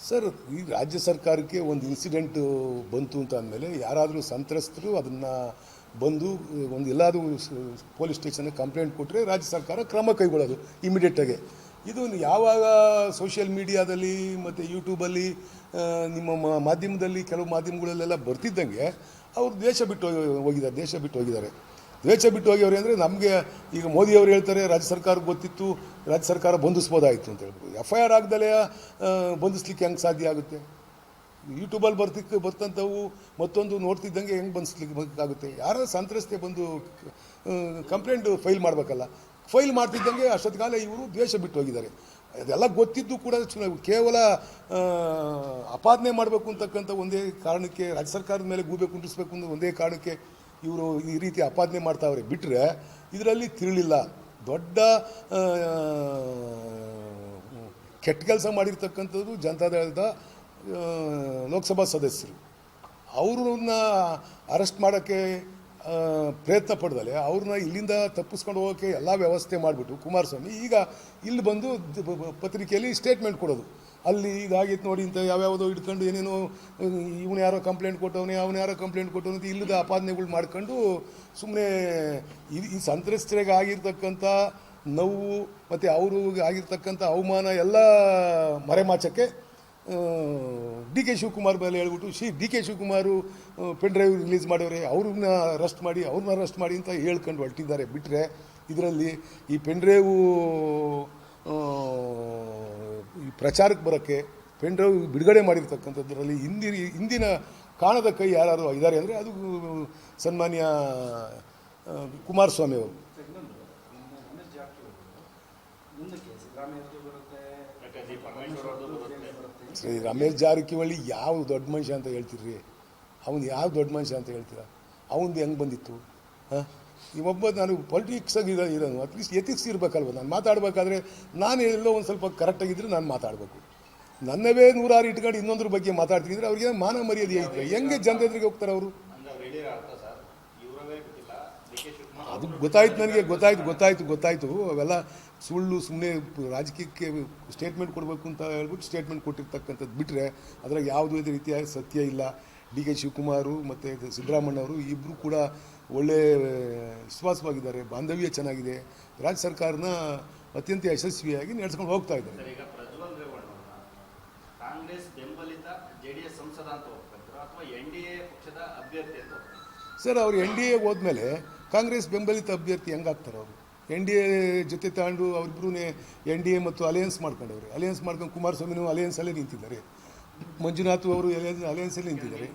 Sir, ಈ ರಾಜ್ಯ ಸರ್ಕಾರಕ್ಕೆ ಒಂದು ಇನ್ಸಿಡೆಂಟು ಬಂತು ಅಂತ ಅಂದಮೇಲೆ ಯಾರಾದರೂ ಸಂತ್ರಸ್ತರು ಅದನ್ನು ಬಂದು ಒಂದು ಎಲ್ಲಾದರೂ ಪೊಲೀಸ್ ಸ್ಟೇಷನ್ಗೆ ಕಂಪ್ಲೇಂಟ್ ಕೊಟ್ಟರೆ ರಾಜ್ಯ ಸರ್ಕಾರ ಕ್ರಮ ಕೈಗೊಳ್ಳೋದು ಇಮಿಡಿಯೇಟಾಗಿ. ಇದು ಯಾವಾಗ ಸೋಷಿಯಲ್ ಮೀಡಿಯಾದಲ್ಲಿ ಮತ್ತು ಯೂಟ್ಯೂಬಲ್ಲಿ ನಿಮ್ಮ ಮಾಧ್ಯಮದಲ್ಲಿ ಕೆಲವು ಮಾಧ್ಯಮಗಳಲ್ಲೆಲ್ಲ ಬರ್ತಿದ್ದಂಗೆ ಅವರು ದೇಶ ಬಿಟ್ಟು ಹೋಗಿದ್ದಾರೆ. ದ್ವೇಷ ಬಿಟ್ಟು ಹೋಗ್ಯವ್ರೆ ಅಂದರೆ ನಮಗೆ ಈಗ ಮೋದಿಯವರು ಹೇಳ್ತಾರೆ ರಾಜ್ಯ ಸರ್ಕಾರಕ್ಕೆ ಗೊತ್ತಿತ್ತು, ರಾಜ್ಯ ಸರ್ಕಾರ ಬಂಧಿಸ್ಬೋದಾಯಿತು ಅಂತ ಹೇಳ್ಬೋದು. FIR ಆಗದಲೇ ಬಂಧಿಸ್ಲಿಕ್ಕೆ ಹೆಂಗೆ ಸಾಧ್ಯ ಆಗುತ್ತೆ? ಯೂಟ್ಯೂಬಲ್ಲಿ ಬರ್ತಂಥವು ಮತ್ತೊಂದು ನೋಡ್ತಿದ್ದಂಗೆ ಹೆಂಗೆ ಬಂಧಿಸ್ಲಿಕ್ಕೆ ಆಗುತ್ತೆ? ಯಾರೋ ಸಂತ್ರಸ್ತೆ ಬಂದು ಕಂಪ್ಲೇಂಟ್ ಫೈಲ್ ಮಾಡಬೇಕಲ್ಲ, ಫೈಲ್ ಮಾಡ್ತಿದ್ದಂಗೆ ಅಷ್ಟೊತ್ತಿಗಾಲ ಇವರು ದ್ವೇಷ ಬಿಟ್ಟು ಹೋಗಿದ್ದಾರೆ. ಅದೆಲ್ಲ ಗೊತ್ತಿದ್ದು ಕೂಡ ಕೇವಲ ಅಪಾದನೆ ಮಾಡಬೇಕು ಅಂತಕ್ಕಂಥ ಒಂದೇ ಕಾರಣಕ್ಕೆ, ರಾಜ್ಯ ಸರ್ಕಾರದ ಮೇಲೆ ಗೂಬೆ ಕುಂಡಿಸ್ಬೇಕು ಅನ್ನೋ ಒಂದೇ ಕಾರಣಕ್ಕೆ ಇವರು ಈ ರೀತಿ ಅಪಾದನೆ ಮಾಡ್ತಾವ್ರೆ. ಬಿಟ್ಟರೆ ಇದರಲ್ಲಿ ತಿರುಳಿಲ್ಲ. ದೊಡ್ಡ ಕೆಟ್ಟ ಕೆಲಸ ಮಾಡಿರ್ತಕ್ಕಂಥದ್ದು ಜನತಾದಳದ ಲೋಕಸಭಾ ಸದಸ್ಯರು. ಅವ್ರನ್ನ ಅರೆಸ್ಟ್ ಮಾಡೋಕ್ಕೆ ಪ್ರಯತ್ನ ಪಡ್ದಲೆ ಅವ್ರನ್ನ ಇಲ್ಲಿಂದ ತಪ್ಪಿಸ್ಕೊಂಡು ಹೋಗೋಕ್ಕೆ ಎಲ್ಲ ವ್ಯವಸ್ಥೆ ಮಾಡಿಬಿಟ್ಟು ಕುಮಾರಸ್ವಾಮಿ ಈಗ ಇಲ್ಲಿ ಬಂದು ಪತ್ರಿಕೆಯಲ್ಲಿ ಸ್ಟೇಟ್ಮೆಂಟ್ ಕೊಡೋದು. ಅಲ್ಲಿ ಹೀಗಾಗಿತ್ತು ನೋಡಿ ಅಂತ ಯಾವ್ಯಾವುದೋ ಹಿಡ್ಕೊಂಡು ಏನೇನೋ ಇವನು ಯಾರೋ ಕಂಪ್ಲೇಂಟ್ ಕೊಟ್ಟವನೇ ಅವನು ಯಾರೋ ಕಂಪ್ಲೇಂಟ್ ಕೊಟ್ಟವನು ಅಂತ ಇಲ್ಲದ ಆಪಾದನೆಗಳು ಮಾಡ್ಕೊಂಡು ಸುಮ್ಮನೆ ಈ ಸಂತ್ರಸ್ತರಿಗೆ ಆಗಿರ್ತಕ್ಕಂಥ ನೋವು ಮತ್ತು ಅವರು ಆಗಿರ್ತಕ್ಕಂಥ ಅವಮಾನ ಎಲ್ಲ ಮರೆಮಾಚಕ್ಕೆ DK ಶಿವಕುಮಾರ್ ಮೇಲೆ ಹೇಳ್ಬಿಟ್ಟು DK Shivakumar pen drive release ಮಾಡವ್ರೆ, ಅವ್ರನ್ನ ಅರೆಸ್ಟ್ ಮಾಡಿ ಅಂತ ಹೇಳ್ಕೊಂಡು ಹೊರಟಿದ್ದಾರೆ. ಬಿಟ್ಟರೆ ಇದರಲ್ಲಿ ಈ ಪೆನ್ ಡ್ರೈವು ಈ ಪ್ರಚಾರಕ್ಕೆ ಬರೋಕ್ಕೆ ಪೆನ್ ಡ್ರೈವ್ ಬಿಡುಗಡೆ ಮಾಡಿರ್ತಕ್ಕಂಥದ್ರಲ್ಲಿ ಹಿಂದಿನ ಕಾಣದ ಕೈ ಯಾರು ಇದ್ದಾರೆ ಅಂದರೆ ಅದು ಸನ್ಮಾನ್ಯ ಕುಮಾರಸ್ವಾಮಿ ಅವರು. ಶ್ರೀ ರಮೇಶ್ ಜಾರಕಿಹೊಳಿ ಯಾವ ದೊಡ್ಡ ಮನುಷ್ಯ ಅಂತ ಹೇಳ್ತೀರಿ? ಅವನು ಯಾವ ದೊಡ್ಡ ಮನುಷ್ಯ ಅಂತ ಹೇಳ್ತೀರಾ? ಅವನದು ಹೆಂಗೆ ಬಂದಿತ್ತು? ಇವೊಬ್ಬ ನಾನು ಪೊಲಿಟಿಕ್ಸಾಗಿ ಇರೋನು, ಅಟ್ಲೀಸ್ಟ್ ಎಥಿಕ್ಸ್ ಇರಬೇಕಲ್ವ? ನಾನು ಮಾತಾಡಬೇಕಾದ್ರೆ ನಾನು ಎಲ್ಲೋ ಒಂದು ಸ್ವಲ್ಪ ಕರೆಕ್ಟಾಗಿದ್ದರೆ ನಾನು ಮಾತಾಡಬೇಕು. ನನ್ನವೇ 106 ಇಟ್ಕೊಂಡು ಇನ್ನೊಂದ್ರ ಬಗ್ಗೆ ಮಾತಾಡ್ತಿದ್ರೆ ಅವ್ರಿಗೆ ಮಾನ ಮರ್ಯಾದೆ ಐತೆ. ಹೆಂಗೆ ಜನತೆದ್ರಿಗೆ ಹೋಗ್ತಾರೆ ಅವರು? ಅದು ಗೊತ್ತಾಯ್ತು ನನಗೆ, ಗೊತ್ತಾಯ್ತು. ಅವೆಲ್ಲ ಸುಳ್ಳು, ಸುಮ್ಮನೆ ರಾಜಕೀಯಕ್ಕೆ ಸ್ಟೇಟ್ಮೆಂಟ್ ಕೊಡಬೇಕು ಅಂತ ಹೇಳ್ಬಿಟ್ಟು ಸ್ಟೇಟ್ಮೆಂಟ್ ಕೊಟ್ಟಿರ್ತಕ್ಕಂಥದ್ದು. ಬಿಟ್ಟರೆ ಅದ್ರಾಗ ಯಾವುದೇ ರೀತಿಯ ಸತ್ಯ ಇಲ್ಲ. DK ಶಿವಕುಮಾರು ಮತ್ತು ಸಿದ್ದರಾಮಣ್ಣವರು ಇಬ್ಬರು ಕೂಡ ಒಳ್ಳೆ ವಿಶ್ವಾಸವಾಗಿದ್ದಾರೆ, ಬಾಂಧವ್ಯ ಚೆನ್ನಾಗಿದೆ, ರಾಜ್ಯ ಸರ್ಕಾರನ ಅತ್ಯಂತ ಯಶಸ್ವಿಯಾಗಿ ನಡೆಸ್ಕೊಂಡು ಹೋಗ್ತಾ ಇದ್ದಾರೆ. ಸರ್, ಅವರು NDA ಹೋದ್ಮೇಲೆ ಕಾಂಗ್ರೆಸ್ ಬೆಂಬಲಿತ ಅಭ್ಯರ್ಥಿ ಹೆಂಗಾಗ್ತಾರೆ? ಅವರು NDA ಜೊತೆ ತಗೊಂಡು ಅವರಿಬ್ಬರೂ NDA ಮತ್ತು ಅಲಯನ್ಸ್ ಮಾಡ್ಕೊಂಡವ್ರೆ. ಅಲಯನ್ಸ್ ಮಾಡ್ಕೊಂಡು ಕುಮಾರಸ್ವಾಮಿನೂ ಅಲಯನ್ಸಲ್ಲೇ ನಿಂತಿದ್ದಾರೆ, ಮಂಜುನಾಥ್ ಅವರು ಅಲಯನ್ಸಲ್ಲಿ ನಿಂತಿದ್ದಾರೆ.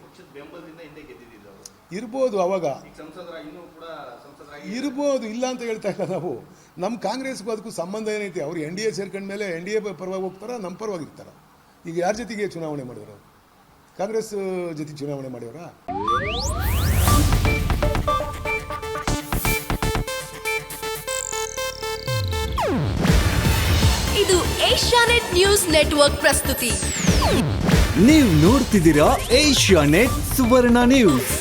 ಇರ್ಬೋದು, ಅವಾಗ ಇರ್ಬೋದು, ಇಲ್ಲ ಅಂತ ಹೇಳ್ತಾ ಇಲ್ಲ ನಾವು. ನಮ್ಮ ಕಾಂಗ್ರೆಸ್ಗೂ ಅದಕ್ಕೂ ಸಂಬಂಧ ಏನೈತಿ? ಅವ್ರು NDA ಸೇರ್ಕೊಂಡ್ಮೇಲೆ NDA ಪರವಾಗಿ ಹೋಗ್ತಾರ, ನಮ್ಮ ಪರವಾಗಿ ಇರ್ತಾರ? ಈಗ ಯಾರ ಜೊತೆಗೆ ಚುನಾವಣೆ ಮಾಡಿದ್ರು? ಕಾಂಗ್ರೆಸ್ ಜೊತೆ ಚುನಾವಣೆ ಮಾಡ್ಯವರಾ? ಇದು ಏಷ್ಯಾನೆಟ್ ನ್ಯೂಸ್ ನೆಟ್ವರ್ಕ್ ಪ್ರಸ್ತುತಿ. ನೀವು ನೋಡ್ತಿದ್ದೀರಾ ಏಷ್ಯಾನೆಟ್ ಸುವರ್ಣ ನ್ಯೂಸ್.